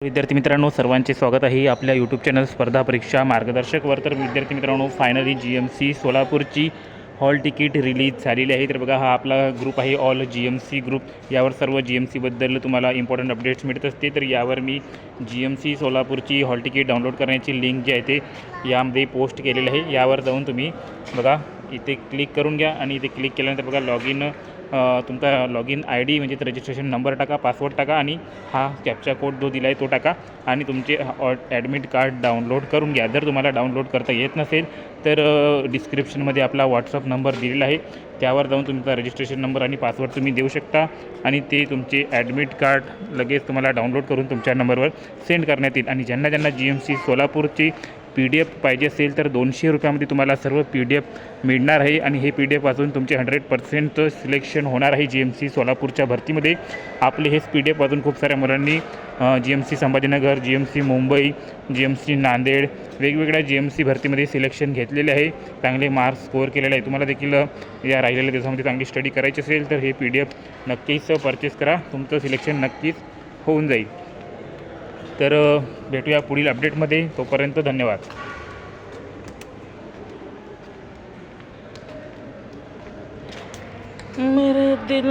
विद्यार्थी मित्रांनो, सर्वांचे स्वागत आहे आपल्या यूट्यूब चॅनल स्पर्धा परीक्षा मार्गदर्शकवर. तर विद्यार्थी मित्रांनो, फायनली GMC सोलापूरची हॉल तिकीट रिलीज झालेली आहे. तर बघा, हा आपला ग्रुप आहे ऑल GMC ग्रुप. यावर सर्व GMCबद्दल तुम्हाला इम्पॉर्टंट अपडेट्स मिळत असते. तर यावर मी GMC सोलापूरची हॉल तिकीट डाउनलोड करण्याची लिंक जी आहे ते यामध्ये पोस्ट केलेलं आहे. यावर जाऊन तुम्ही बघा, इथे क्लिक करून घ्या आणि इथे क्लिक केल्यानंतर बघा तुमचा लॉगिन ID म्हणजे रजिस्ट्रेशन नंबर टाका, पासवर्ड टाका आणि हा कॅप्चा कोड जो दिला आहे तो टाका आणि तुमचे ॲडमिट कार्ड डाउनलोड करून घ्या. जर तुम्हाला डाउनलोड करता येत नसेल तर डिस्क्रिप्शनमध्ये आपला व्हॉट्सअप नंबर दिलेला आहे, त्यावर जाऊन तुमचा रजिस्ट्रेशन नंबर आणि पासवर्ड तुम्ही देऊ शकता आणि ते तुमचे ॲडमिट कार्ड लगेच तुम्हाला डाउनलोड करून तुमच्या नंबरवर सेंड करण्यात येईल. आणि ज्यांना GMC सोलापूरची PDF पाहिजे असेल तर 200 रुपयामध्ये तुम्हाला सर्व PDF मिळणार आहे आणि हे PDF वाचून तुमचे 100% सिलेक्शन होणार आहे GMC सोलापूरच्या भरतीमध्ये. आपले हेच PDF वाचून खूप साऱ्या मुलांनी GMC Sambhajinagar, GMC Mumbai, GMC Nanded वेगवेगळ्या GMC भरतीमध्ये सिलेक्शन घेतलेले आहे, चांगले मार्क्स स्कोअर केलेले आहे. तुम्हाला देखील या राहिलेल्या दिवसामध्ये चांगली स्टडी करायची असेल तर हे PDF नक्कीच परचेस करा, तुमचं सिलेक्शन नक्कीच होऊन जाईल. तर भेटूया पुढील अपडेटमध्ये. तोपर्यंत धन्यवाद. मेरे दिल